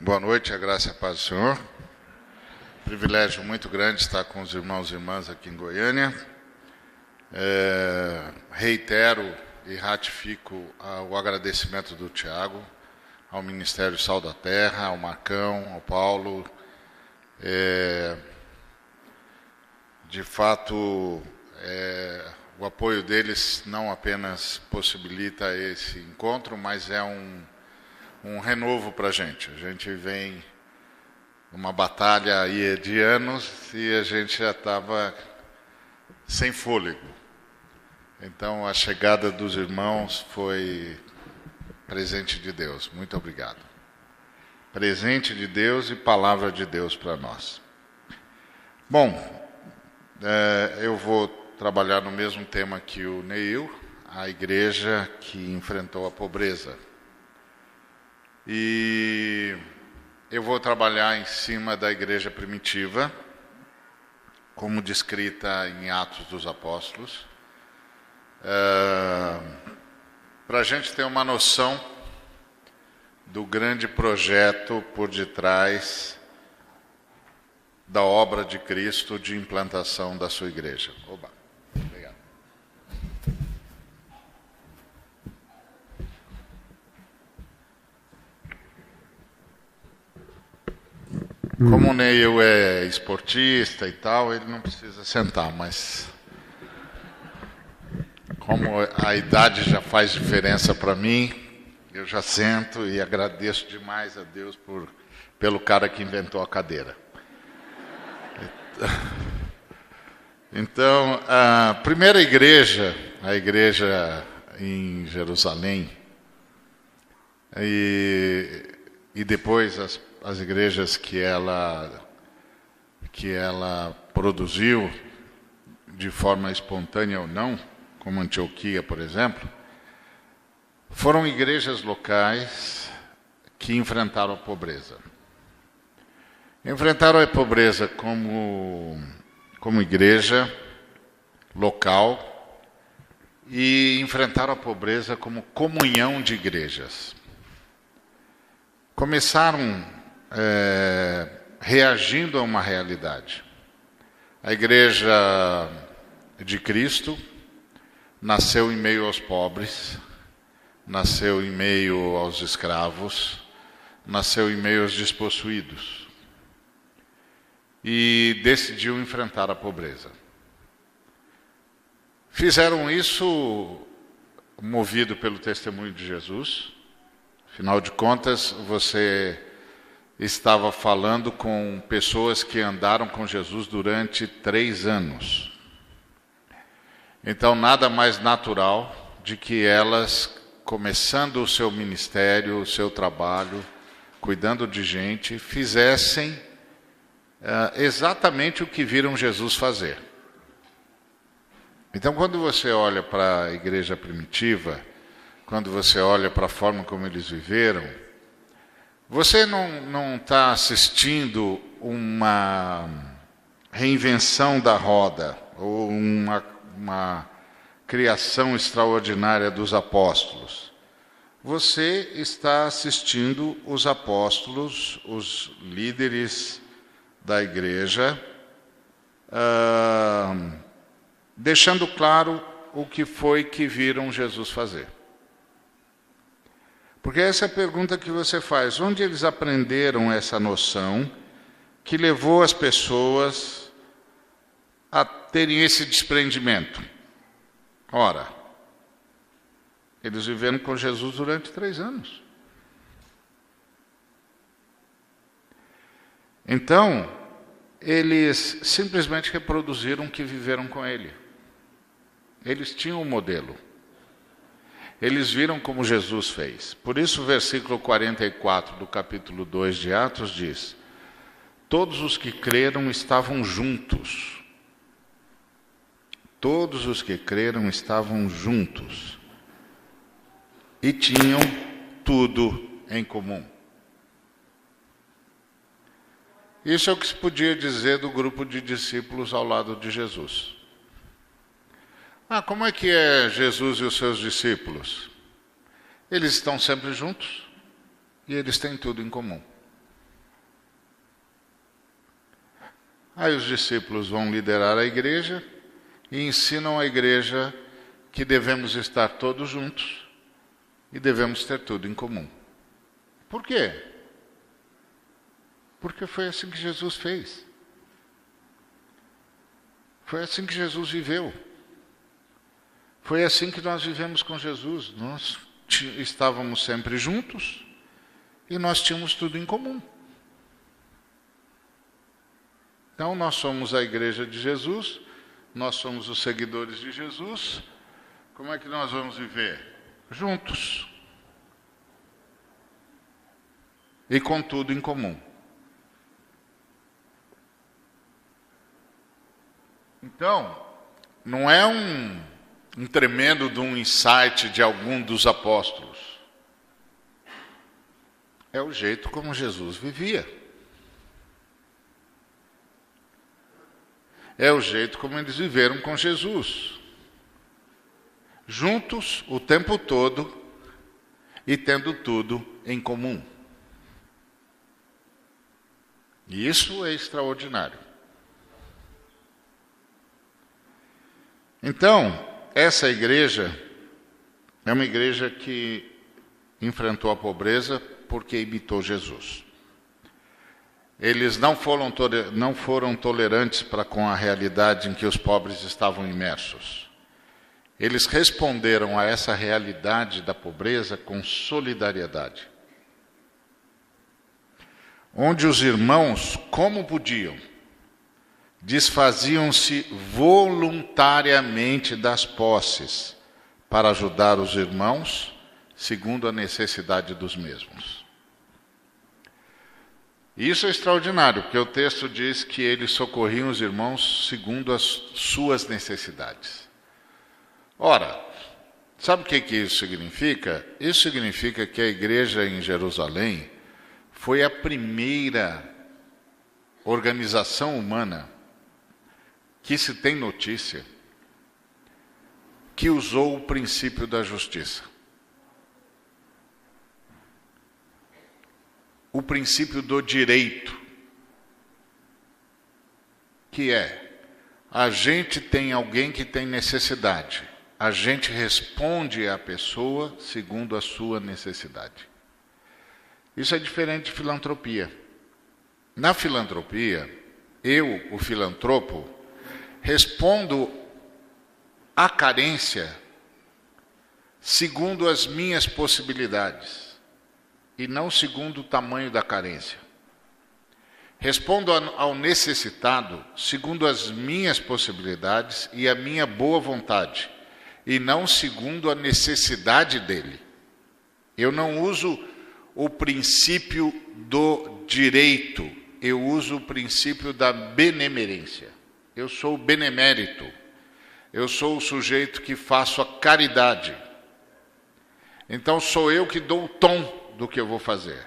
Boa noite, a graça e a paz do Senhor. Privilégio muito grande estar com os irmãos e irmãs aqui em Goiânia. Reitero e ratifico o agradecimento do Tiago, ao Ministério Sal da Terra, ao Marcão, ao Paulo. De fato, o apoio deles não apenas possibilita esse encontro, mas é um renovo para a gente. A gente vem numa batalha aí de anos e a gente já estava sem fôlego. Então, a chegada dos irmãos foi presente de Deus. Muito obrigado. Presente de Deus e palavra de Deus para nós. Bom, eu vou trabalhar no mesmo tema que o Neil, a igreja que enfrentou a pobreza. E eu vou trabalhar em cima da igreja primitiva, como descrita em Atos dos Apóstolos, para a gente ter uma noção do grande projeto por detrás da obra de Cristo de implantação da sua igreja. Oba. Obrigado. Como o Neil é esportista e tal, ele não precisa sentar, mas como a idade já faz diferença para mim, eu já sento e agradeço demais a Deus pelo cara que inventou a cadeira. Então, a primeira igreja, a igreja em Jerusalém, e depois as igrejas que ela produziu, de forma espontânea ou não, como Antioquia, por exemplo, foram igrejas locais que enfrentaram a pobreza. Enfrentaram a pobreza como igreja local e enfrentaram a pobreza como comunhão de igrejas. Começaram reagindo a uma realidade. A igreja de Cristo nasceu em meio aos pobres, nasceu em meio aos escravos, nasceu em meio aos despossuídos e decidiu enfrentar a pobreza. Fizeram isso movido pelo testemunho de Jesus. Afinal de contas, você estava falando com pessoas que andaram com Jesus durante 3 anos. Então, nada mais natural de que elas, começando o seu ministério, o seu trabalho, cuidando de gente, fizessem exatamente o que viram Jesus fazer. Então, quando você olha para a igreja primitiva, quando você olha para a forma como eles viveram, você não está assistindo uma reinvenção da roda ou uma criação extraordinária dos apóstolos. Você está assistindo os apóstolos, os líderes da igreja, deixando claro o que foi que viram Jesus fazer. Porque essa é a pergunta que você faz. Onde eles aprenderam essa noção que levou as pessoas a terem esse desprendimento? Ora, eles viveram com Jesus durante 3 anos. Então, eles simplesmente reproduziram o que viveram com ele. Eles tinham um modelo. Eles viram como Jesus fez. Por isso o versículo 44 do capítulo 2 de Atos diz: todos os que creram estavam juntos. Todos os que creram estavam juntos. E tinham tudo em comum. Isso é o que se podia dizer do grupo de discípulos ao lado de Jesus. Como é que é Jesus e os seus discípulos? Eles estão sempre juntos e eles têm tudo em comum. Aí os discípulos vão liderar a igreja e ensinam a igreja que devemos estar todos juntos e devemos ter tudo em comum. Por quê? Porque foi assim que Jesus fez. Foi assim que Jesus viveu. Foi assim que nós vivemos com Jesus. Nós estávamos sempre juntos e nós tínhamos tudo em comum. Então, nós somos a igreja de Jesus, nós somos os seguidores de Jesus. Como é que nós vamos viver? Juntos. E com tudo em comum. Então, não é um tremendo de um insight de algum dos apóstolos. É o jeito como Jesus vivia. É o jeito como eles viveram com Jesus. Juntos o tempo todo e tendo tudo em comum. E isso é extraordinário. Então, essa igreja é uma igreja que enfrentou a pobreza porque imitou Jesus. Eles não foram tolerantes para com a realidade em que os pobres estavam imersos. Eles responderam a essa realidade da pobreza com solidariedade. Onde os irmãos, como podiam, desfaziam-se voluntariamente das posses para ajudar os irmãos segundo a necessidade dos mesmos. Isso é extraordinário, porque o texto diz que eles socorriam os irmãos segundo as suas necessidades. Ora, sabe o que isso significa? Isso significa que a igreja em Jerusalém foi a primeira organização humana que se tem notícia que usou o princípio da justiça. O princípio do direito, que é, a gente tem alguém que tem necessidade, a gente responde à pessoa segundo a sua necessidade. Isso é diferente de filantropia. Na filantropia, eu, o filantropo, respondo à carência segundo as minhas possibilidades e não segundo o tamanho da carência. Respondo ao necessitado segundo as minhas possibilidades e a minha boa vontade, e não segundo a necessidade dele. Eu não uso o princípio do direito, eu uso o princípio da benemerência. Eu sou o benemérito, eu sou o sujeito que faço a caridade. Então sou eu que dou o tom do que eu vou fazer.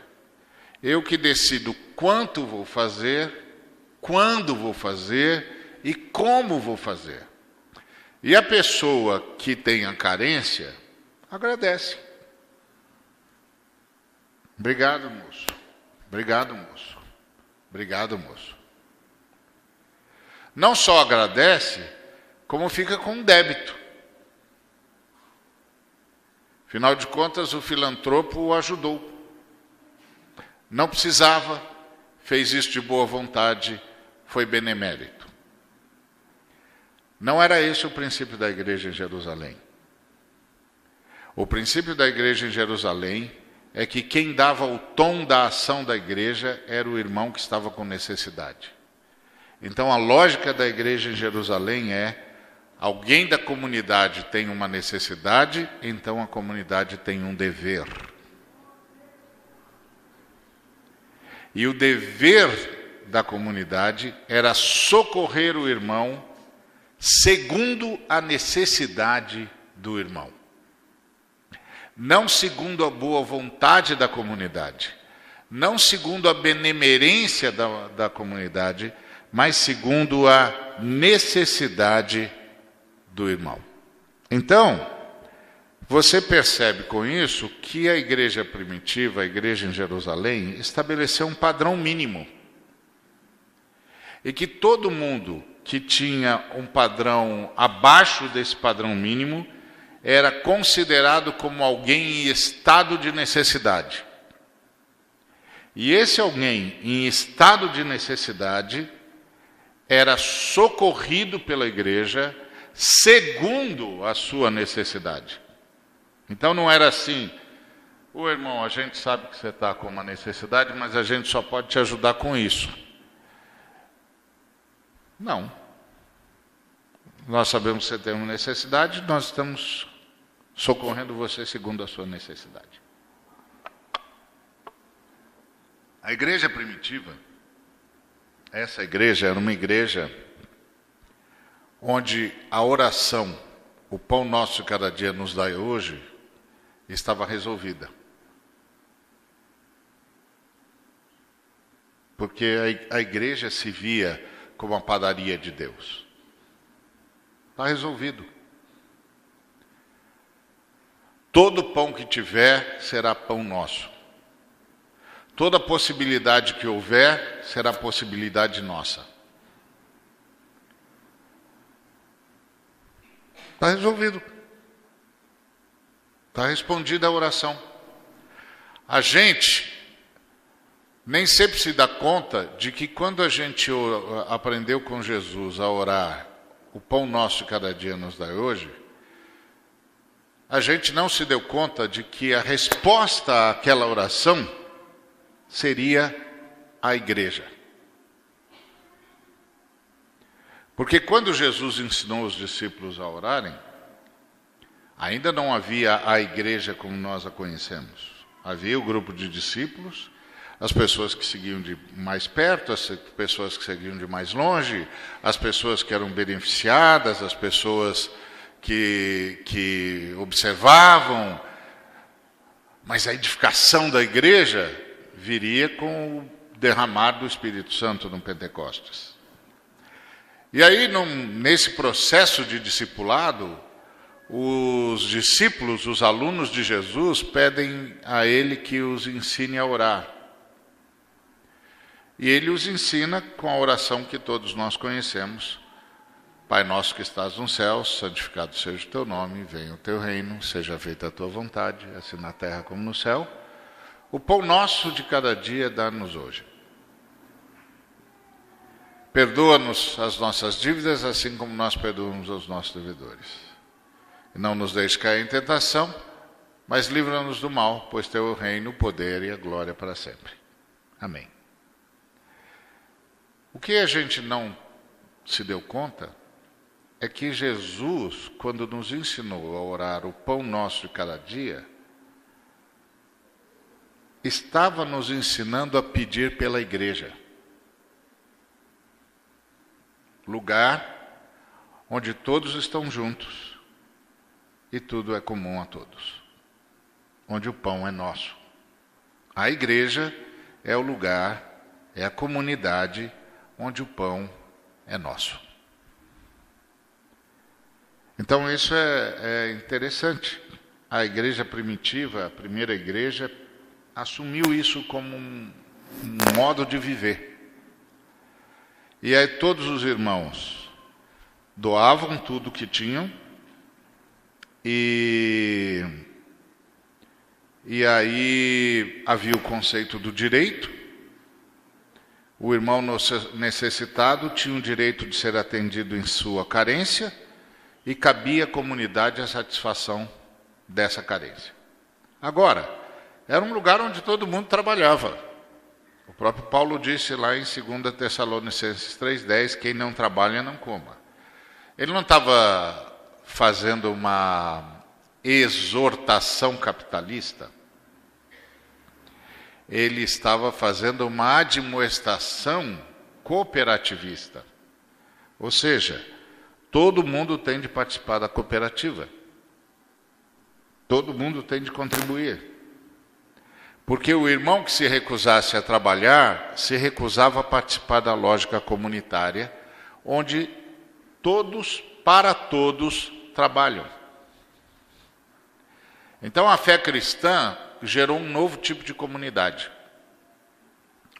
Eu que decido quanto vou fazer, quando vou fazer e como vou fazer. E a pessoa que tem a carência, agradece. Obrigado, moço. Obrigado, moço. Obrigado, moço. Não só agradece, como fica com um débito. Afinal de contas, o filantropo o ajudou. Não precisava, fez isso de boa vontade, foi benemérito. Não era esse o princípio da igreja em Jerusalém. O princípio da igreja em Jerusalém é que quem dava o tom da ação da igreja era o irmão que estava com necessidade. Então a lógica da igreja em Jerusalém é: alguém da comunidade tem uma necessidade, então a comunidade tem um dever. E o dever da comunidade era socorrer o irmão segundo a necessidade do irmão. Não segundo a boa vontade da comunidade, não segundo a benemerência da comunidade, mas segundo a necessidade do irmão. Então, você percebe com isso que a igreja primitiva, a igreja em Jerusalém, estabeleceu um padrão mínimo. e que todo mundo que tinha um padrão abaixo desse padrão mínimo era considerado como alguém em estado de necessidade. E esse alguém em estado de necessidade era socorrido pela igreja segundo a sua necessidade. Então não era assim: ô irmão, a gente sabe que você está com uma necessidade, mas a gente só pode te ajudar com isso. Não. Nós sabemos que você tem uma necessidade, nós estamos socorrendo você segundo a sua necessidade. A igreja primitiva, essa igreja era uma igreja onde a oração, o pão nosso de cada dia nos dai hoje, estava resolvida. Porque a igreja se via como a padaria de Deus. Está resolvido. Todo pão que tiver será pão nosso. Toda possibilidade que houver será possibilidade nossa. Está resolvido. Está respondida a oração. A gente nem sempre se dá conta de que quando a gente aprendeu com Jesus a orar, o pão nosso de cada dia nos dá hoje, a gente não se deu conta de que a resposta àquela oração seria a igreja. Porque quando Jesus ensinou os discípulos a orarem, ainda não havia a igreja como nós a conhecemos. Havia o grupo de discípulos, as pessoas que seguiam de mais perto, as pessoas que seguiam de mais longe, as pessoas que eram beneficiadas, as pessoas que observavam. Mas a edificação da igreja viria com o derramar do Espírito Santo no Pentecostes. E aí, nesse processo de discipulado, os discípulos, os alunos de Jesus, pedem a ele que os ensine a orar. E ele os ensina com a oração que todos nós conhecemos. Pai nosso que estás nos céus, santificado seja o teu nome, venha o teu reino, seja feita a tua vontade, assim na terra como no céu. O pão nosso de cada dia dá-nos hoje. Perdoa-nos as nossas dívidas, assim como nós perdoamos aos nossos devedores. E não nos deixe cair em tentação, mas livra-nos do mal, pois teu é o reino, o poder e a glória para sempre. Amém. O que a gente não se deu conta é que Jesus, quando nos ensinou a orar o pão nosso de cada dia, estava nos ensinando a pedir pela igreja. Lugar onde todos estão juntos e tudo é comum a todos. Onde o pão é nosso. A igreja é o lugar, é a comunidade onde o pão é nosso. Então isso é interessante. A igreja primitiva, a primeira igreja, assumiu isso como um modo de viver. E aí todos os irmãos doavam tudo o que tinham e aí havia o conceito do direito. O irmão necessitado tinha o direito de ser atendido em sua carência e cabia à comunidade a satisfação dessa carência. Agora, era um lugar onde todo mundo trabalhava. O próprio Paulo disse lá em 2 Tessalonicenses 3,10, quem não trabalha não coma. Ele não estava fazendo uma exortação capitalista. Ele estava fazendo uma admoestação cooperativista. Ou seja, todo mundo tem de participar da cooperativa. Todo mundo tem de contribuir. Porque o irmão que se recusasse a trabalhar, se recusava a participar da lógica comunitária, onde todos, para todos, trabalham. Então a fé cristã gerou um novo tipo de comunidade.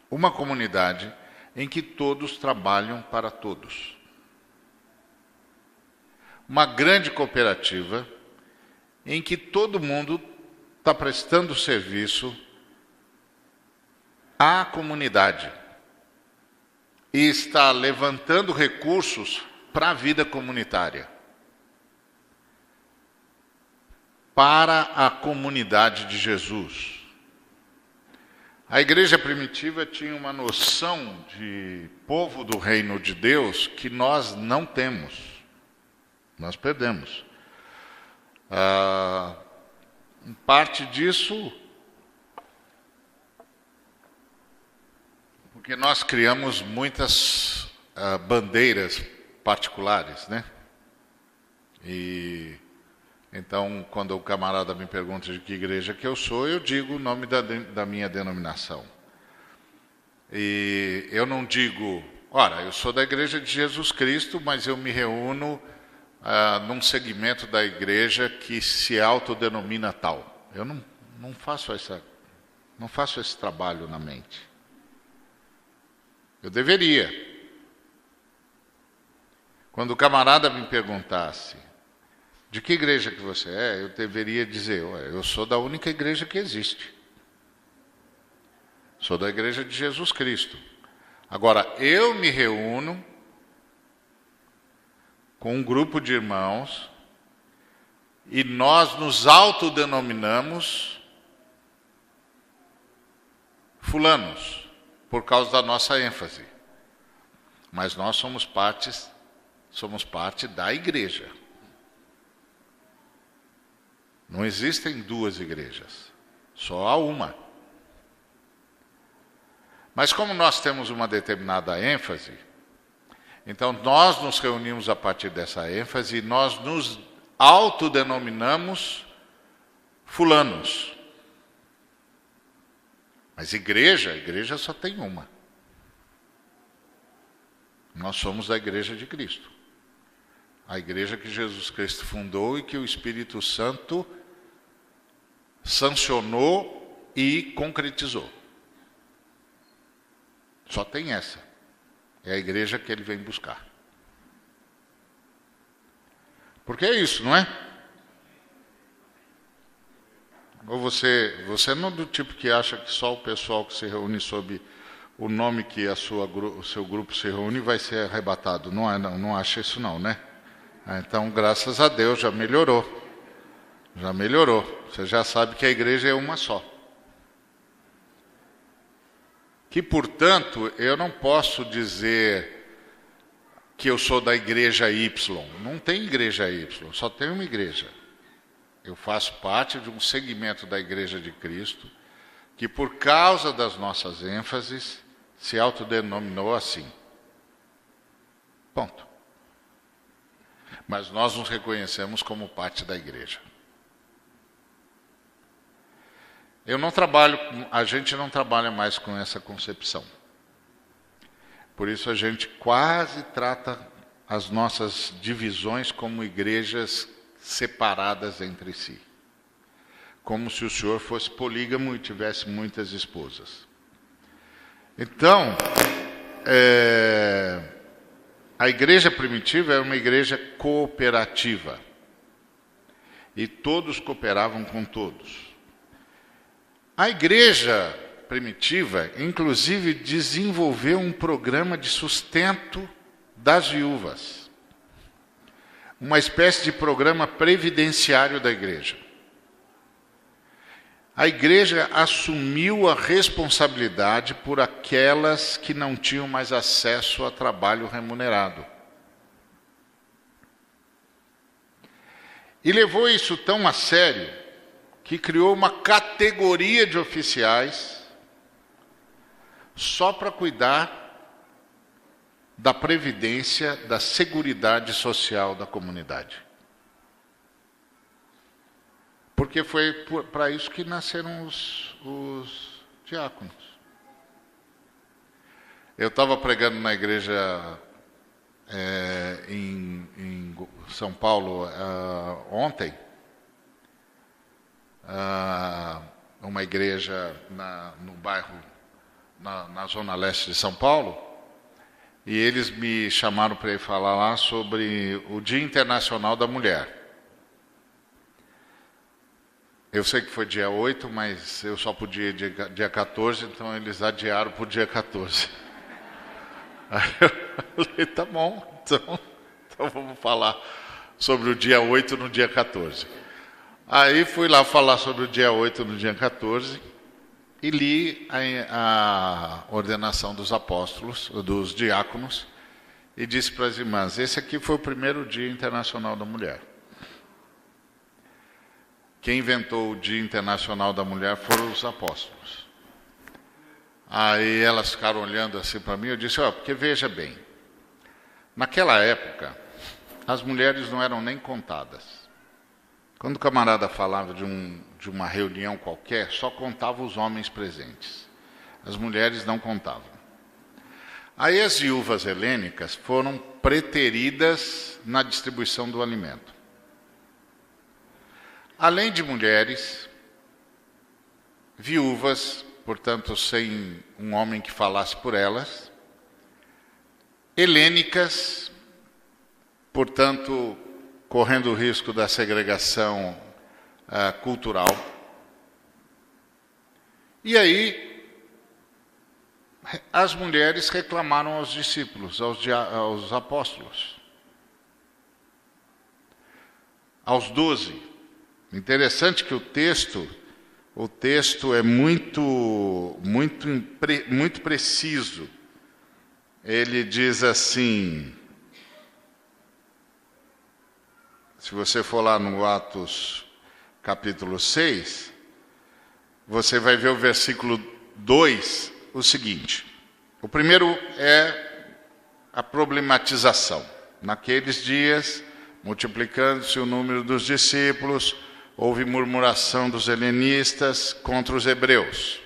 Uma comunidade em que todos trabalham para todos. Uma grande cooperativa em que todo mundo está prestando serviço à comunidade e está levantando recursos para a vida comunitária, para a comunidade de Jesus. A igreja primitiva tinha uma noção de povo do reino de Deus que nós não temos, nós perdemos. Em parte disso, porque nós criamos muitas bandeiras particulares, né? E então, quando o camarada me pergunta de que igreja que eu sou, eu digo o nome da minha denominação. E eu não digo, ora, eu sou da igreja de Jesus Cristo, mas eu me reúno num segmento da igreja que se autodenomina tal. Eu não faço esse trabalho na mente. Eu deveria. Quando o camarada me perguntasse de que igreja que você é, eu deveria dizer, eu sou da única igreja que existe. Sou da igreja de Jesus Cristo. Agora, eu me reúno com um grupo de irmãos e nós nos autodenominamos fulanos, por causa da nossa ênfase. Mas nós somos parte da igreja. Não existem duas igrejas, só há uma. Mas como nós temos uma determinada ênfase, então nós nos reunimos a partir dessa ênfase e nós nos autodenominamos fulanos. Mas igreja só tem uma. Nós somos da igreja de Cristo. A igreja que Jesus Cristo fundou e que o Espírito Santo sancionou e concretizou. Só tem essa. É a igreja que ele vem buscar. Porque é isso, não é? Ou você não é do tipo que acha que só o pessoal que se reúne sob o nome que o seu grupo se reúne vai ser arrebatado. Não acha isso não, né? Então, graças a Deus, já melhorou. Já melhorou. Você já sabe que a igreja é uma só. Que, portanto, eu não posso dizer que eu sou da igreja Y. Não tem igreja Y, só tem uma igreja. Eu faço parte de um segmento da igreja de Cristo que, por causa das nossas ênfases, se autodenominou assim. Ponto. Mas nós nos reconhecemos como parte da igreja. A gente não trabalha mais com essa concepção. Por isso a gente quase trata as nossas divisões como igrejas separadas entre si. Como se o senhor fosse polígamo e tivesse muitas esposas. Então, a igreja primitiva era uma igreja cooperativa. E todos cooperavam com todos. A igreja primitiva, inclusive, desenvolveu um programa de sustento das viúvas. Uma espécie de programa previdenciário da igreja. A igreja assumiu a responsabilidade por aquelas que não tinham mais acesso a trabalho remunerado. E levou isso tão a sério que criou uma categoria de oficiais só para cuidar da previdência, da seguridade social da comunidade. Porque foi para isso que nasceram os diáconos. Eu estava pregando na igreja em São Paulo ontem, uma igreja no bairro, na zona leste de São Paulo, e eles me chamaram para ir falar lá sobre o Dia Internacional da Mulher. Eu sei que foi dia 8, mas eu só podia ir dia 14, então eles adiaram para o dia 14. Aí eu falei, tá bom, então vamos falar sobre o dia 8 no dia 14. Aí fui lá falar sobre o dia 8 no dia 14 e li a ordenação dos apóstolos, dos diáconos, e disse para as irmãs, esse aqui foi o primeiro Dia Internacional da Mulher. Quem inventou o Dia Internacional da Mulher foram os apóstolos. Aí elas ficaram olhando assim para mim, eu disse, porque veja bem, naquela época, as mulheres não eram nem contadas. Quando o camarada falava de uma reunião qualquer, só contava os homens presentes. As mulheres não contavam. Aí as viúvas helênicas foram preteridas na distribuição do alimento. Além de mulheres, viúvas, portanto, sem um homem que falasse por elas, helênicas, portanto, correndo o risco da segregação cultural. E aí, as mulheres reclamaram aos discípulos, aos apóstolos, aos 12. Interessante que o texto é muito preciso. Ele diz assim, se você for lá no Atos capítulo 6, você vai ver o versículo 2, o seguinte. O primeiro é a problematização. Naqueles dias, multiplicando-se o número dos discípulos, houve murmuração dos helenistas contra os hebreus.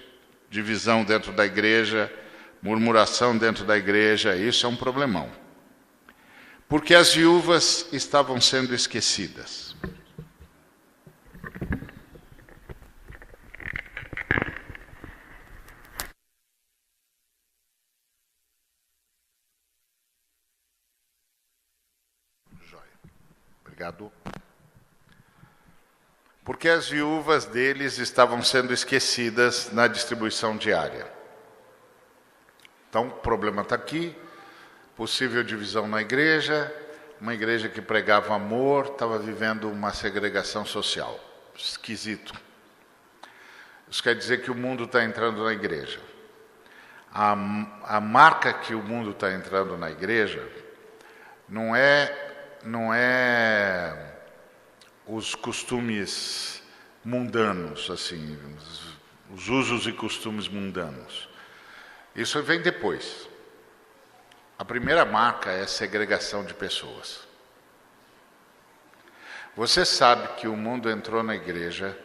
Divisão dentro da igreja, murmuração dentro da igreja, isso é um problemão. Porque as viúvas estavam sendo esquecidas. Joia. Obrigado. Porque as viúvas deles estavam sendo esquecidas na distribuição diária. Então, o problema está aqui, possível divisão na igreja, uma igreja que pregava amor, estava vivendo uma segregação social. Esquisito. Isso quer dizer que o mundo está entrando na igreja. A marca que o mundo está entrando na igreja não é os costumes mundanos, assim, os usos e costumes mundanos. Isso vem depois. A primeira marca é a segregação de pessoas. Você sabe que o mundo entrou na igreja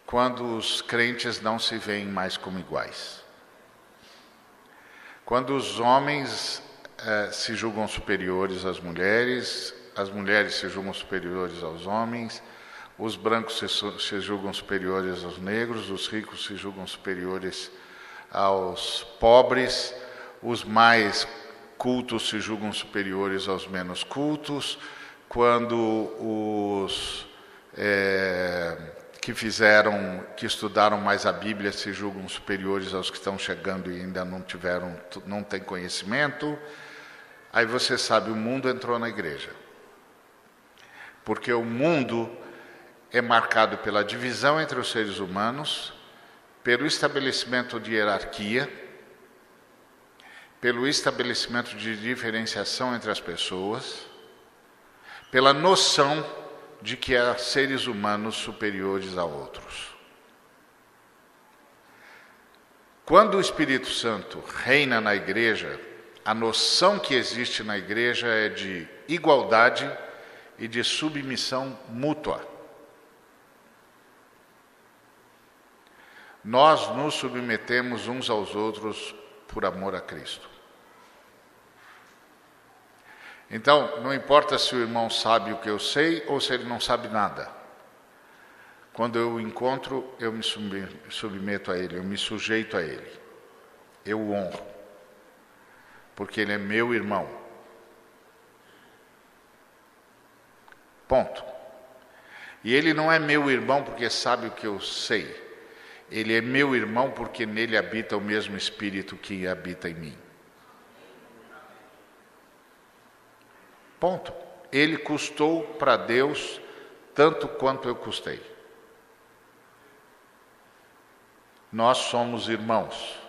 quando os crentes não se veem mais como iguais. Quando os homens se julgam superiores às mulheres, as mulheres se julgam superiores aos homens, os brancos se julgam superiores aos negros, os ricos se julgam superiores aos pobres, os mais cultos se julgam superiores aos menos cultos, quando os que estudaram mais a Bíblia se julgam superiores aos que estão chegando e ainda não têm conhecimento. Aí você sabe, o mundo entrou na igreja. Porque o mundo é marcado pela divisão entre os seres humanos, pelo estabelecimento de hierarquia, pelo estabelecimento de diferenciação entre as pessoas, pela noção de que há seres humanos superiores a outros. Quando o Espírito Santo reina na igreja, a noção que existe na igreja é de igualdade e de submissão mútua. Nós nos submetemos uns aos outros por amor a Cristo. Então, não importa se o irmão sabe o que eu sei ou se ele não sabe nada. Quando eu o encontro, eu me submeto a ele, eu me sujeito a ele. Eu o honro. porque ele é meu irmão. Ponto. E ele não é meu irmão porque sabe o que eu sei. Ele é meu irmão porque nele habita o mesmo Espírito que habita em mim. Ponto. Ele custou para Deus tanto quanto eu custei. Nós somos irmãos.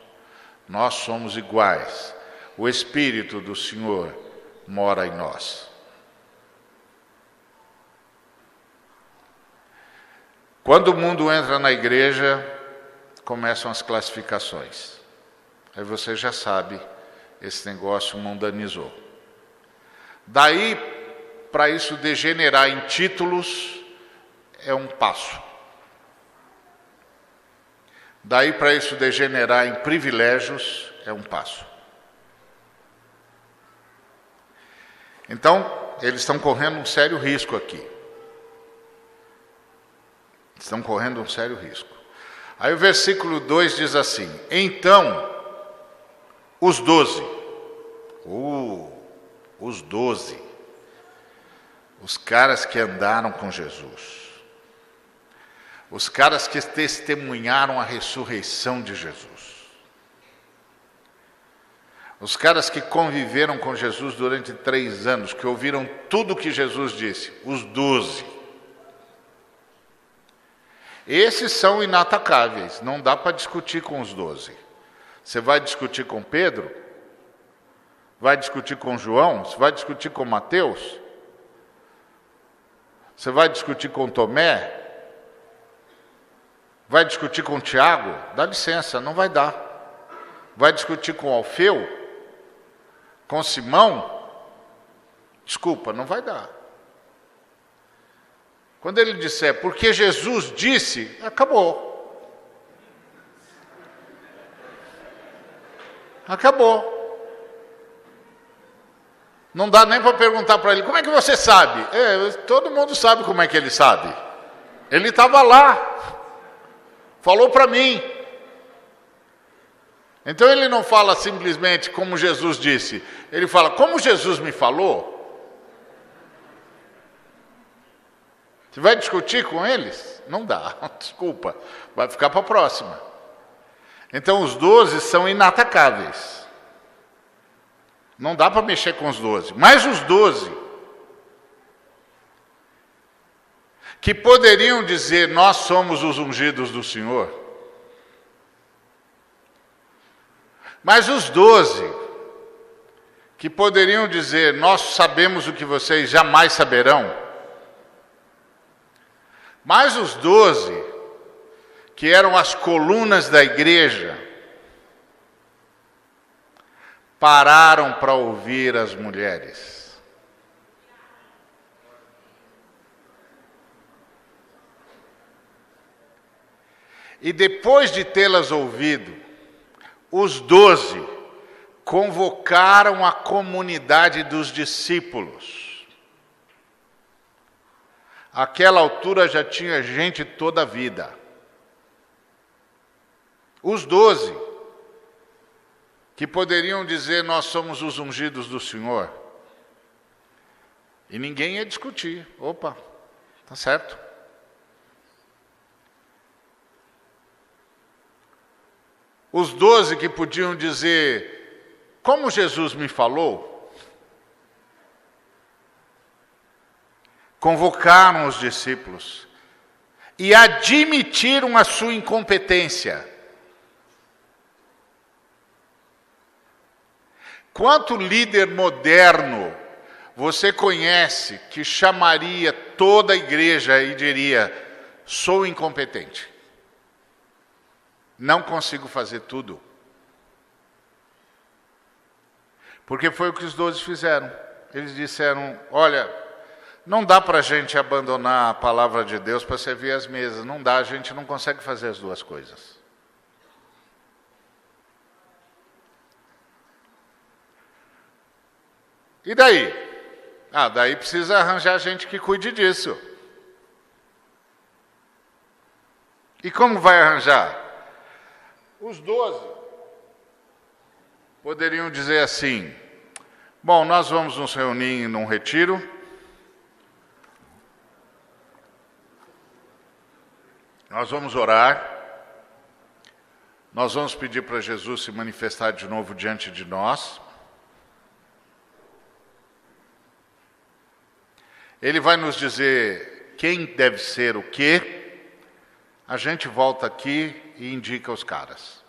Nós somos iguais. O Espírito do Senhor mora em nós. Quando o mundo entra na igreja, começam as classificações. Aí você já sabe, esse negócio mundanizou. Daí, para isso degenerar em títulos, é um passo. Daí, para isso degenerar em privilégios, é um passo. Então, eles estão correndo um sério risco aqui. Estão correndo um sério risco. Aí o versículo 2 diz assim: então, os 12. Os 12. Os caras que andaram com Jesus. Os caras que testemunharam a ressurreição de Jesus. Os caras que conviveram com Jesus durante 3 anos, que ouviram tudo o que Jesus disse. Os 12. Esses são inatacáveis, não dá para discutir com os 12. Você vai discutir com Pedro? Vai discutir com João? Você vai discutir com Mateus? Você vai discutir com Tomé? Vai discutir com Tiago? Dá licença, não vai dar. Vai discutir com Alfeu? Com Simão? Desculpa, não vai dar. Quando ele disser, porque Jesus disse, acabou. Acabou. Não dá nem para perguntar para ele, como é que você sabe? Todo mundo sabe como é que ele sabe. Ele estava lá. Falou para mim. Então ele não fala simplesmente como Jesus disse. Ele fala, como Jesus me falou. Você vai discutir com eles? Não dá, desculpa, vai ficar para a próxima. Então os 12 são inatacáveis. Não dá para mexer com os 12. Mas os 12 que poderiam dizer, nós somos os ungidos do Senhor. Mas os 12 que poderiam dizer, nós sabemos o que vocês jamais saberão. Mas os 12, que eram as colunas da igreja, pararam para ouvir as mulheres. E depois de tê-las ouvido, os 12 convocaram a comunidade dos discípulos. Àquela altura já tinha gente toda a vida. Os 12, que poderiam dizer, nós somos os ungidos do Senhor. E ninguém ia discutir. Opa, tá certo. Os 12 que podiam dizer, como Jesus me falou, convocaram os discípulos e admitiram a sua incompetência. Quanto líder moderno você conhece que chamaria toda a igreja e diria, sou incompetente, não consigo fazer tudo? Porque foi o que os 12 fizeram. Eles disseram, olha, não dá para a gente abandonar a palavra de Deus para servir as mesas. Não dá, a gente não consegue fazer as duas coisas. E daí? Daí precisa arranjar gente que cuide disso. E como vai arranjar? Os 12 poderiam dizer assim: bom, nós vamos nos reunir num retiro, nós vamos orar, nós vamos pedir para Jesus se manifestar de novo diante de nós. Ele vai nos dizer quem deve ser o quê. A gente volta aqui e indica os caras.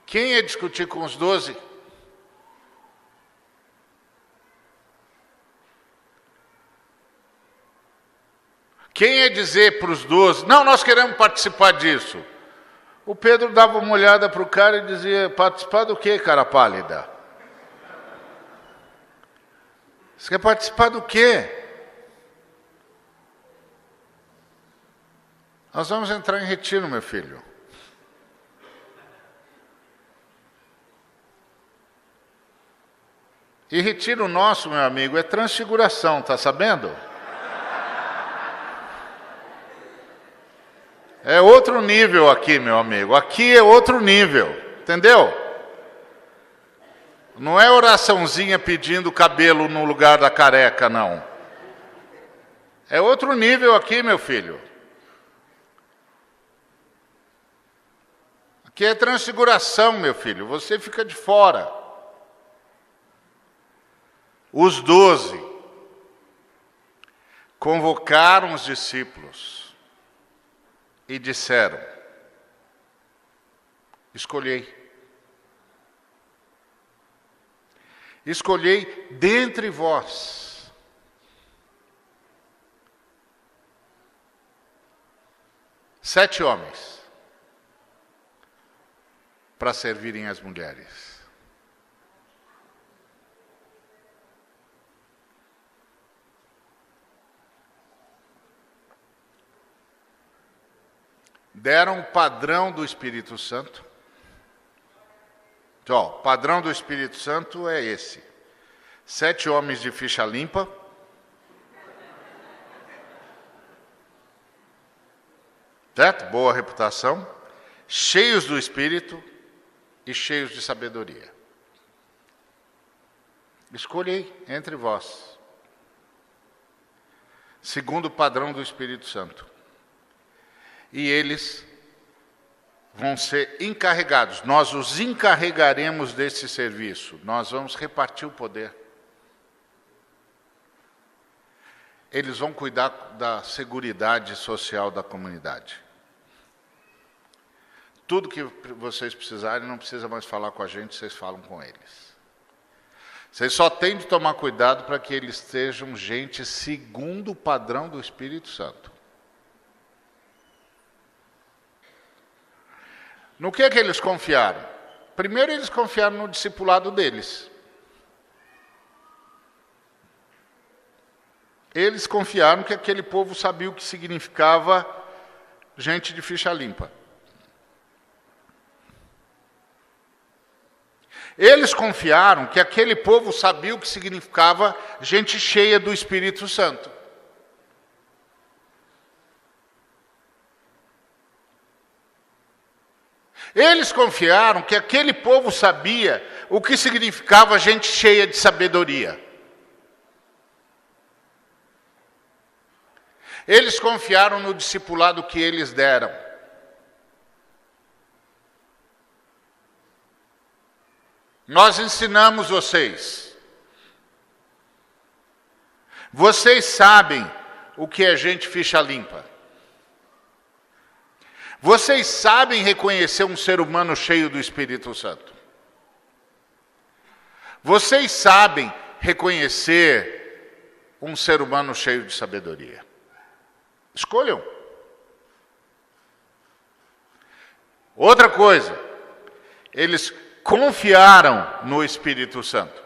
Quem ia discutir com os 12? Quem ia dizer para os 12, não, nós queremos participar disso? O Pedro dava uma olhada para o cara e dizia, participar do quê, cara pálida? Você quer participar do quê? Nós vamos entrar em retiro, meu filho. E retiro nosso, meu amigo, é transfiguração, tá sabendo? É outro nível aqui, meu amigo. Aqui é outro nível, entendeu? Não é oraçãozinha pedindo cabelo no lugar da careca, não. É outro nível aqui, meu filho. Aqui é transfiguração, meu filho. Você fica de fora. Os 12 convocaram os discípulos e disseram: escolhei dentre vós sete homens para servirem as mulheres. Deram o padrão do Espírito Santo. Então, o padrão do Espírito Santo é esse: 7 homens de ficha limpa, certo? Boa reputação, cheios do Espírito e cheios de sabedoria. Escolhei entre vós, segundo o padrão do Espírito Santo. E eles vão ser encarregados. Nós os encarregaremos desse serviço. Nós vamos repartir o poder. Eles vão cuidar da seguridade social da comunidade. Tudo que vocês precisarem, não precisa mais falar com a gente, vocês falam com eles. Vocês só têm de tomar cuidado para que eles sejam gente segundo o padrão do Espírito Santo. No que é que eles confiaram? Primeiro, eles confiaram no discipulado deles. Eles confiaram que aquele povo sabia o que significava gente de ficha limpa. Eles confiaram que aquele povo sabia o que significava gente cheia do Espírito Santo. Eles confiaram que aquele povo sabia o que significava gente cheia de sabedoria. Eles confiaram no discipulado que eles deram. Nós ensinamos vocês. Vocês sabem o que é gente ficha limpa. Vocês sabem reconhecer um ser humano cheio do Espírito Santo. Vocês sabem reconhecer um ser humano cheio de sabedoria. Escolham. Outra coisa, eles confiaram no Espírito Santo.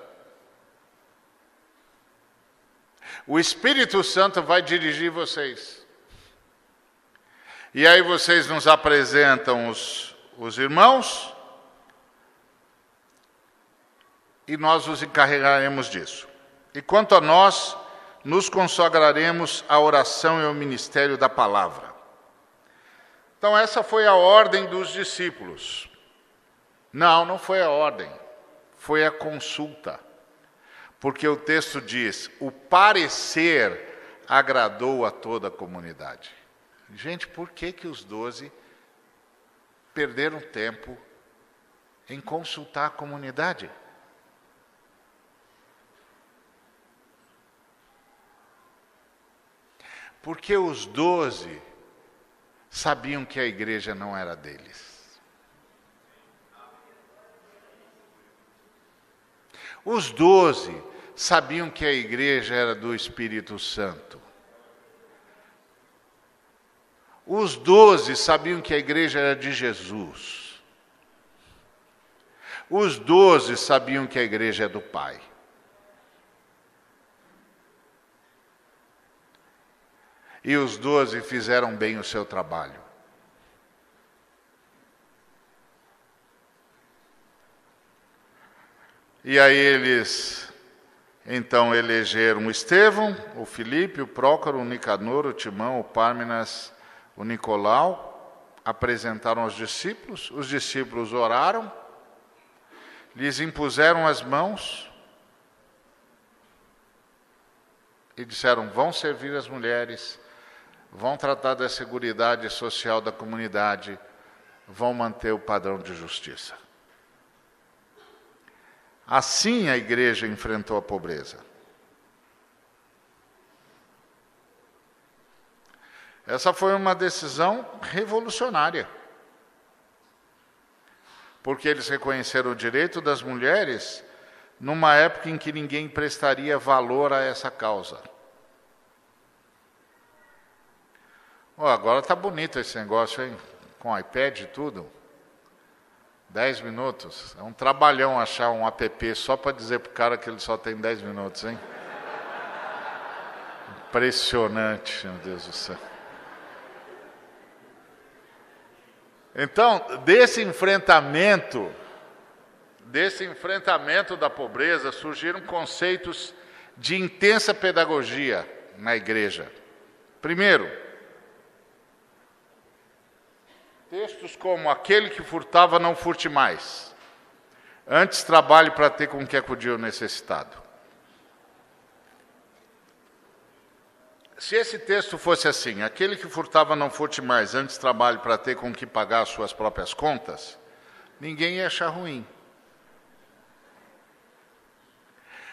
O Espírito Santo vai dirigir vocês. E aí vocês nos apresentam os irmãos e nós os encarregaremos disso. E quanto a nós, nos consagraremos à oração e ao ministério da palavra. Então essa foi a ordem dos discípulos. Não foi a ordem. foi a consulta. Porque o texto diz, o parecer agradou a toda a comunidade. Gente, por que os 12 perderam tempo em consultar a comunidade? Porque os 12 sabiam que a igreja não era deles. Os 12 sabiam que a igreja era do Espírito Santo. Os 12 sabiam que a igreja era de Jesus. Os 12 sabiam que a igreja é do Pai. E os 12 fizeram bem o seu trabalho. E aí eles, então, elegeram Estevão, o Filipe, o Prócoro, o Nicanor, o Timão, o Pármenas, o Nicolau, apresentaram aos discípulos, os discípulos oraram, lhes impuseram as mãos e disseram, vão servir as mulheres, vão tratar da seguridade social da comunidade, vão manter o padrão de justiça. Assim a igreja enfrentou a pobreza. Essa foi uma decisão revolucionária. Porque eles reconheceram o direito das mulheres numa época em que ninguém prestaria valor a essa causa. Agora está bonito esse negócio, hein? Com iPad e tudo. 10 minutos. É um trabalhão achar um app só para dizer para o cara que ele só tem 10 minutos, hein? Impressionante, meu Deus do céu. Então, desse enfrentamento da pobreza, surgiram conceitos de intensa pedagogia na igreja. Primeiro, textos como, aquele que furtava não furte mais. Antes trabalhe para ter com que acudir o necessitado. Se esse texto fosse assim, aquele que furtava não furte mais, antes trabalhe para ter com que pagar as suas próprias contas, ninguém ia achar ruim.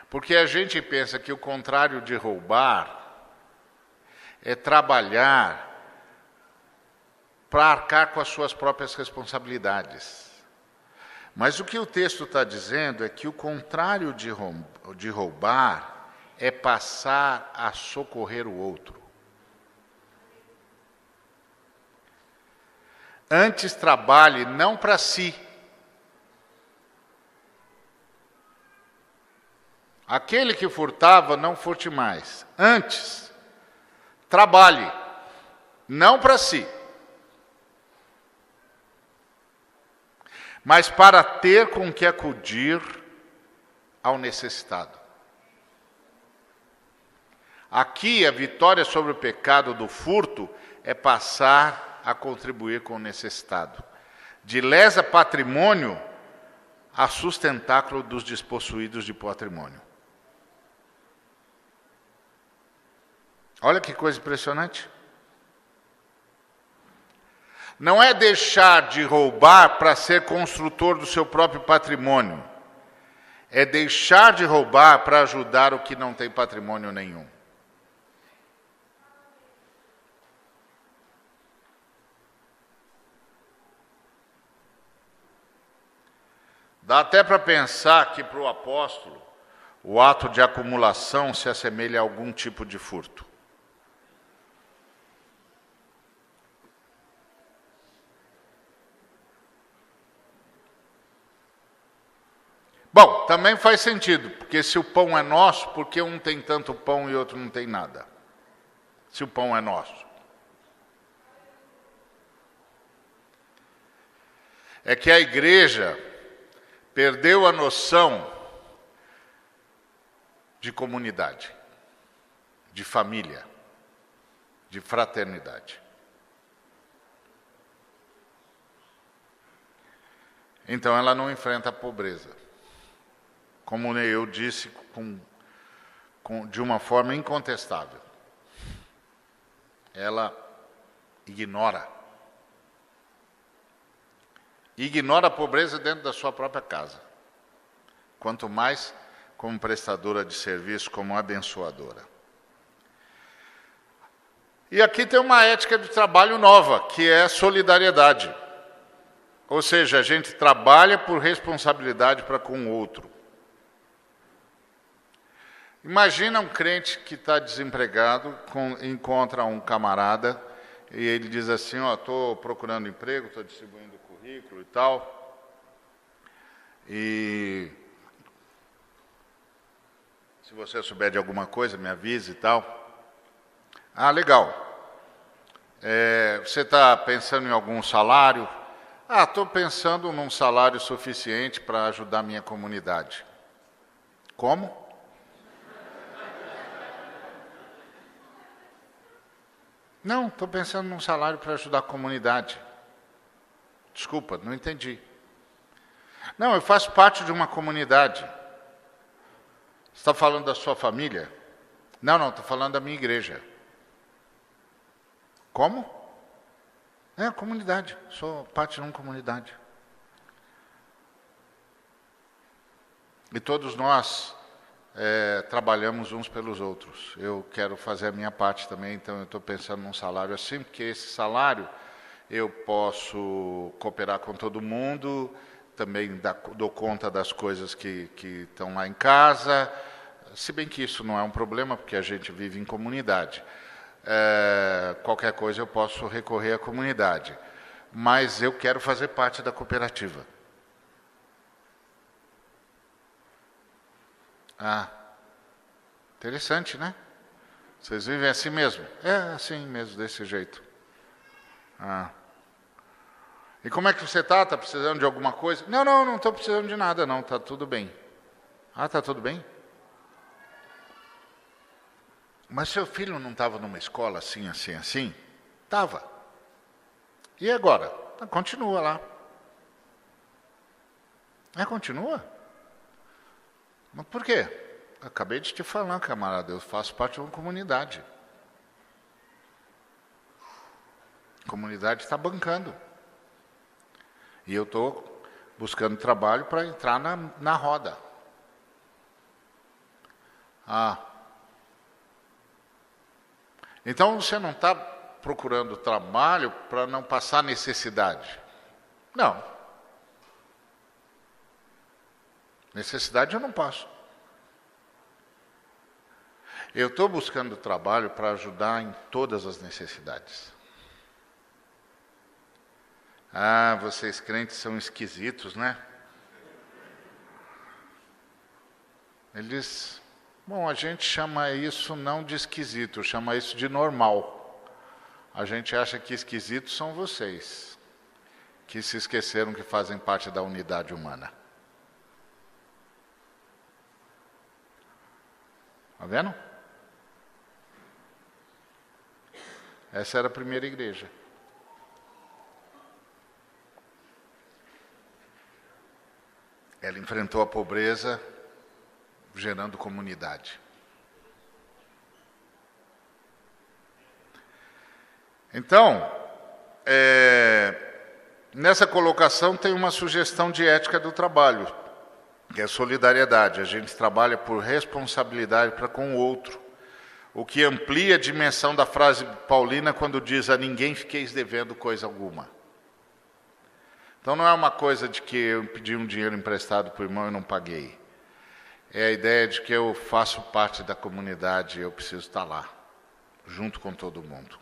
Porque a gente pensa que o contrário de roubar é trabalhar para arcar com as suas próprias responsabilidades. Mas o que o texto está dizendo é que o contrário de roubar é passar a socorrer o outro. Antes trabalhe não para si. Aquele que furtava, não furte mais. Antes, trabalhe não para si, mas para ter com que acudir ao necessitado. Aqui, a vitória sobre o pecado do furto é passar a contribuir com o necessitado. De lesa patrimônio a sustentáculo dos despossuídos de patrimônio. Olha que coisa impressionante. Não é deixar de roubar para ser construtor do seu próprio patrimônio. É deixar de roubar para ajudar o que não tem patrimônio nenhum. Dá até para pensar que para o apóstolo o ato de acumulação se assemelha a algum tipo de furto. Bom, também faz sentido, porque se o pão é nosso, por que um tem tanto pão e outro não tem nada? Se o pão é nosso. É que a igreja perdeu a noção de comunidade, de família, de fraternidade. Então ela não enfrenta a pobreza. como eu disse, de uma forma incontestável. Ela ignora a pobreza dentro da sua própria casa, quanto mais como prestadora de serviço, como abençoadora. E aqui tem uma ética de trabalho nova, que é solidariedade. Ou seja, a gente trabalha por responsabilidade para com o outro. Imagina um crente que está desempregado, encontra um camarada e ele diz assim, ó, estou procurando emprego, estou distribuindo currículo e tal. E se você souber de alguma coisa, me avise e tal. Ah, legal. Você está pensando em algum salário? Ah, estou pensando num salário suficiente para ajudar a minha comunidade. Como? Não, estou pensando num salário para ajudar a comunidade. Desculpa, não entendi. Não, eu faço parte de uma comunidade. Você está falando da sua família? Não, estou falando da minha igreja. Como? A comunidade. Sou parte de uma comunidade. E todos nós trabalhamos uns pelos outros. Eu quero fazer a minha parte também, então eu estou pensando num salário assim, porque esse salário eu posso cooperar com todo mundo, também dou conta das coisas que estão lá em casa, se bem que isso não é um problema, porque a gente vive em comunidade. Qualquer coisa eu posso recorrer à comunidade, mas eu quero fazer parte da cooperativa. Ah, interessante, né? Vocês vivem assim mesmo? É assim mesmo, desse jeito. Ah. E como é que você está? Está precisando de alguma coisa? Não estou precisando de nada, não. Está tudo bem. Ah, está tudo bem? Mas seu filho não estava numa escola assim? Estava. E agora? Continua lá. Continua? Mas por quê? Acabei de te falar, camarada, eu faço parte de uma comunidade. A comunidade está bancando. E eu estou buscando trabalho para entrar na roda. Ah. Então você não está procurando trabalho para não passar necessidade. Não. Necessidade eu não passo. Eu estou buscando trabalho para ajudar em todas as necessidades. Ah, vocês crentes são esquisitos, né? Ele diz, bom, a gente chama isso não de esquisito, chama isso de normal. A gente acha que esquisitos são vocês, que se esqueceram que fazem parte da unidade humana. Está vendo? Essa era a primeira igreja. Ela enfrentou a pobreza, gerando comunidade. Então, nessa colocação tem uma sugestão de ética do trabalho, que é solidariedade. A gente trabalha por responsabilidade para com o outro, o que amplia a dimensão da frase paulina quando diz a ninguém fiqueis devendo coisa alguma. Então não é uma coisa de que eu pedi um dinheiro emprestado para o irmão e não paguei. É a ideia de que eu faço parte da comunidade e eu preciso estar lá, junto com todo mundo.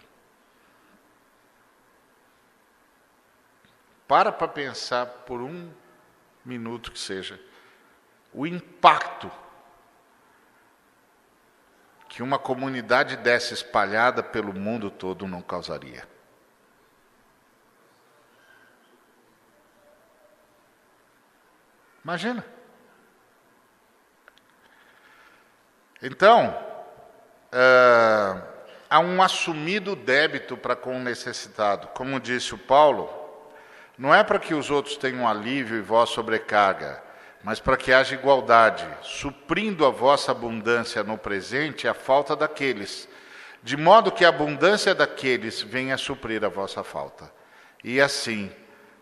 Para pensar por um minuto que seja o impacto que uma comunidade dessa espalhada pelo mundo todo não causaria. Imagina. Então, há um assumido débito para com o necessitado. Como disse o Paulo, não é para que os outros tenham alívio e vós sobrecarga, mas para que haja igualdade, suprindo a vossa abundância no presente a falta daqueles, de modo que a abundância daqueles venha suprir a vossa falta. E assim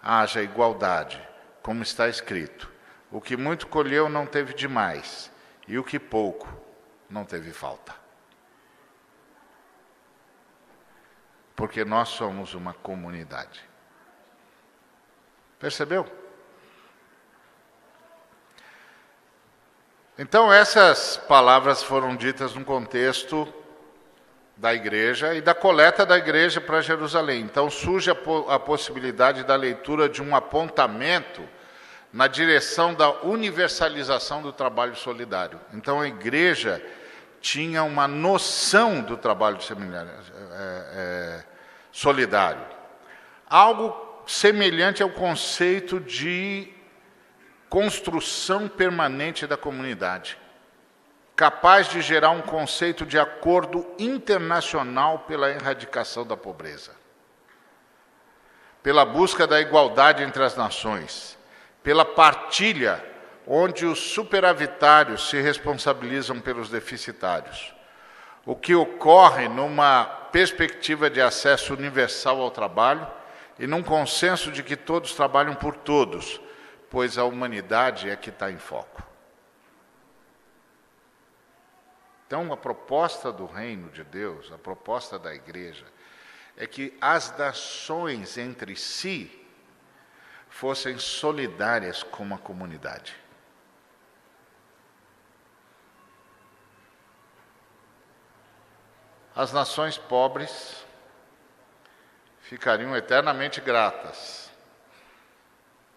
haja igualdade, como está escrito: o que muito colheu não teve demais, e o que pouco não teve falta. Porque nós somos uma comunidade. Percebeu? Então, essas palavras foram ditas no contexto da igreja e da coleta da igreja para Jerusalém. Então, surge a possibilidade da leitura de um apontamento na direção da universalização do trabalho solidário. Então, a igreja tinha uma noção do trabalho solidário. Algo semelhante ao conceito de construção permanente da comunidade, capaz de gerar um conceito de acordo internacional pela erradicação da pobreza, pela busca da igualdade entre as nações, pela partilha, onde os superavitários se responsabilizam pelos deficitários, o que ocorre numa perspectiva de acesso universal ao trabalho e num consenso de que todos trabalham por todos, pois a humanidade é que está em foco. Então, a proposta do reino de Deus, a proposta da igreja, é que as nações entre si fossem solidárias com uma comunidade. As nações pobres ficariam eternamente gratas.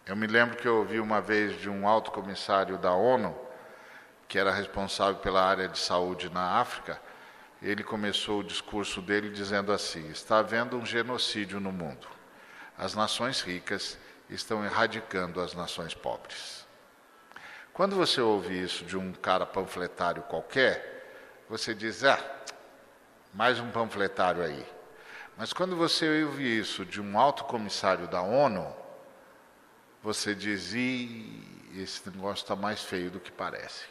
Eu me lembro que eu ouvi uma vez de um alto comissário da ONU, que era responsável pela área de saúde na África. Ele começou o discurso dele dizendo assim: está havendo um genocídio no mundo. As nações ricas estão erradicando as nações pobres. Quando você ouve isso de um cara panfletário qualquer, você diz: mais um panfletário aí. Mas quando você ouve isso de um alto comissário da ONU, você diz: esse negócio está mais feio do que parece.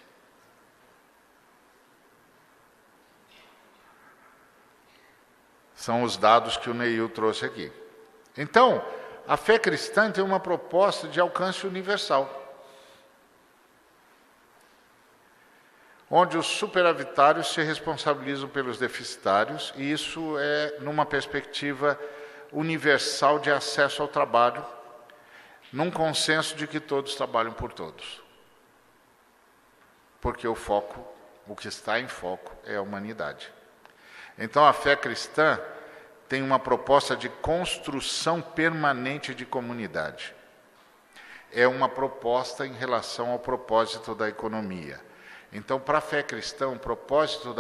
São os dados que o Neil trouxe aqui. Então, a fé cristã tem uma proposta de alcance universal, onde os superavitários se responsabilizam pelos deficitários, e isso é numa perspectiva universal de acesso ao trabalho, num consenso de que todos trabalham por todos. Porque o que está em foco é a humanidade. Então, a fé cristã tem uma proposta de construção permanente de comunidade. É uma proposta em relação ao propósito da economia. Então, para a fé cristã, o propósito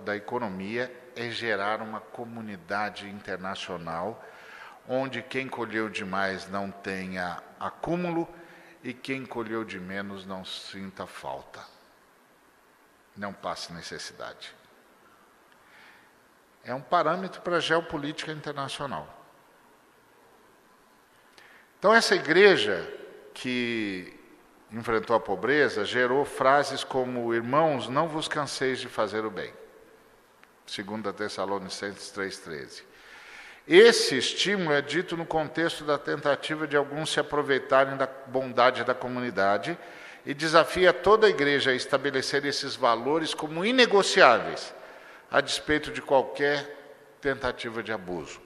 da economia é gerar uma comunidade internacional, onde quem colheu demais não tenha acúmulo e quem colheu de menos não sinta falta, não passe necessidade. É um parâmetro para a geopolítica internacional. Então, essa igreja que enfrentou a pobreza gerou frases como: irmãos, não vos canseis de fazer o bem. 2 Tessalonicenses 3,13. Esse estímulo é dito no contexto da tentativa de alguns se aproveitarem da bondade da comunidade e desafia toda a igreja a estabelecer esses valores como inegociáveis, a despeito de qualquer tentativa de abuso.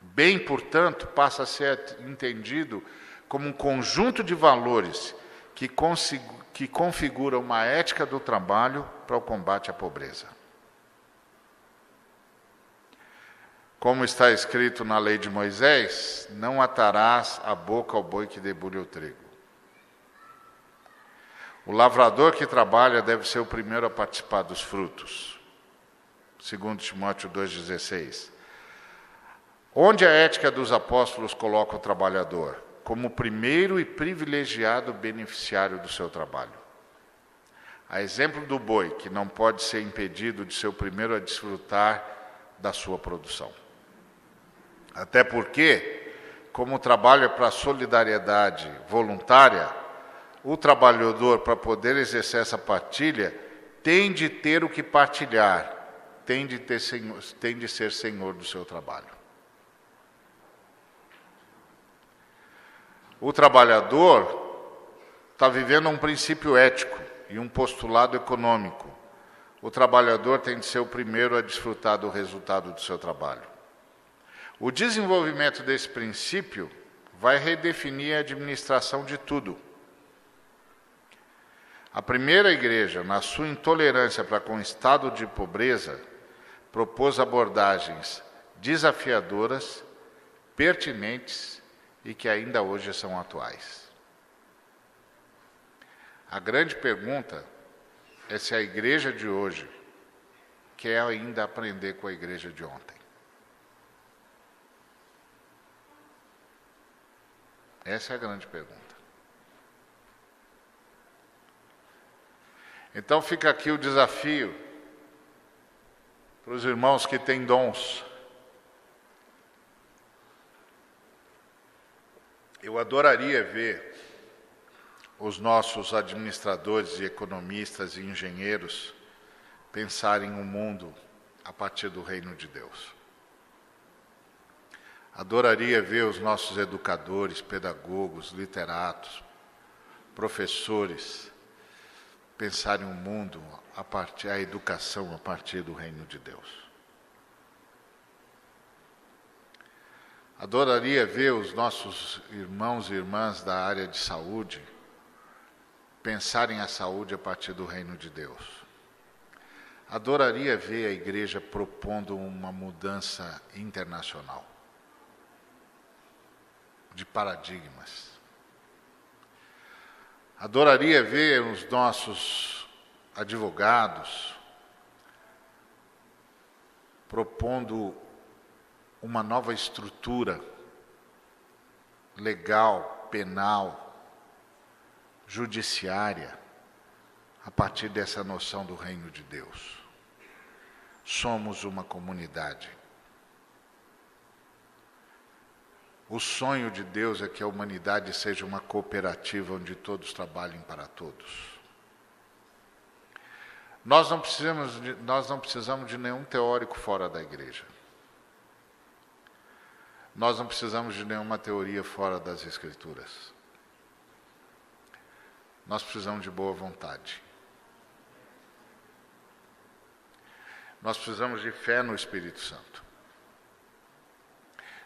Bem, portanto, passa a ser entendido como um conjunto de valores que configura uma ética do trabalho para o combate à pobreza. Como está escrito na lei de Moisés: não atarás a boca ao boi que debulha o trigo. O lavrador que trabalha deve ser o primeiro a participar dos frutos. 2 Timóteo 2,16. Onde a ética dos apóstolos coloca o trabalhador? Como o primeiro e privilegiado beneficiário do seu trabalho. A exemplo do boi, que não pode ser impedido de ser o primeiro a desfrutar da sua produção. Até porque, como o trabalho é para a solidariedade voluntária, o trabalhador, para poder exercer essa partilha, tem de ter o que partilhar, tem de ser senhor do seu trabalho. O trabalhador está vivendo um princípio ético e um postulado econômico. O trabalhador tem de ser o primeiro a desfrutar do resultado do seu trabalho. O desenvolvimento desse princípio vai redefinir a administração de tudo. A primeira igreja, na sua intolerância para com o estado de pobreza, propôs abordagens desafiadoras, pertinentes e que ainda hoje são atuais. A grande pergunta é se a igreja de hoje quer ainda aprender com a igreja de ontem. Essa é a grande pergunta. Então fica aqui o desafio para os irmãos que têm dons. Eu adoraria ver os nossos administradores e economistas e engenheiros pensarem o mundo a partir do reino de Deus. Adoraria ver os nossos educadores, pedagogos, literatos, professores pensarem o mundo a educação a partir do reino de Deus. Adoraria ver os nossos irmãos e irmãs da área de saúde pensarem a saúde a partir do reino de Deus. Adoraria ver a igreja propondo uma mudança internacional de paradigmas. Adoraria ver os nossos advogados propondo uma nova estrutura legal, penal, judiciária, a partir dessa noção do reino de Deus. Somos uma comunidade. O sonho de Deus é que a humanidade seja uma cooperativa onde todos trabalhem para todos. Nós não precisamos de nenhum teórico fora da igreja. Nós não precisamos de nenhuma teoria fora das Escrituras. Nós precisamos de boa vontade. Nós precisamos de fé no Espírito Santo.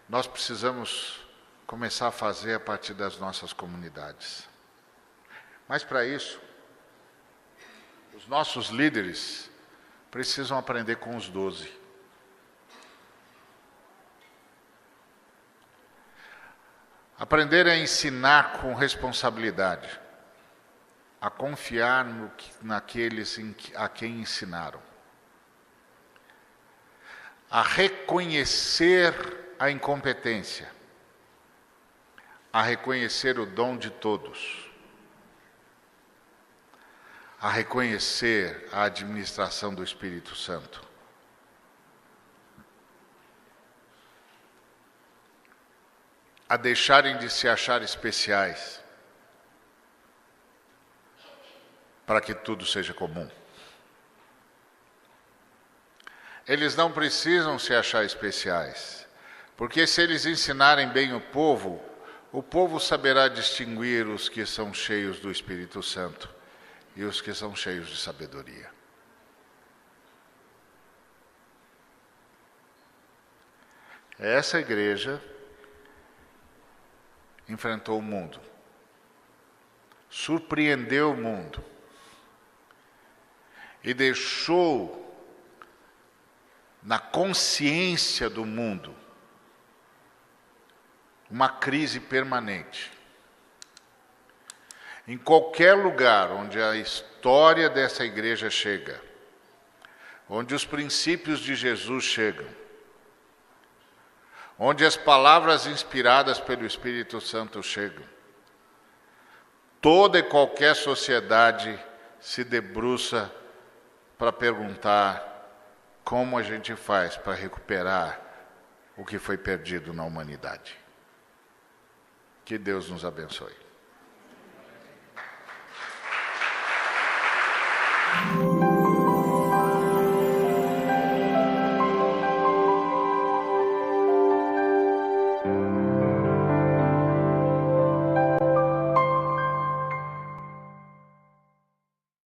Nós precisamos começar a fazer a partir das nossas comunidades. Mas para isso, os nossos líderes precisam aprender com os 12. Aprender a ensinar com responsabilidade, a confiar naqueles a quem ensinaram, a reconhecer a incompetência, a reconhecer o dom de todos, a reconhecer a administração do Espírito Santo. A deixarem de se achar especiais, para que tudo seja comum. Eles não precisam se achar especiais, porque se eles ensinarem bem o povo saberá distinguir os que são cheios do Espírito Santo e os que são cheios de sabedoria. Essa igreja enfrentou o mundo, surpreendeu o mundo e deixou na consciência do mundo uma crise permanente. Em qualquer lugar onde a história dessa igreja chega, onde os princípios de Jesus chegam, onde as palavras inspiradas pelo Espírito Santo chegam, toda e qualquer sociedade se debruça para perguntar como a gente faz para recuperar o que foi perdido na humanidade. Que Deus nos abençoe.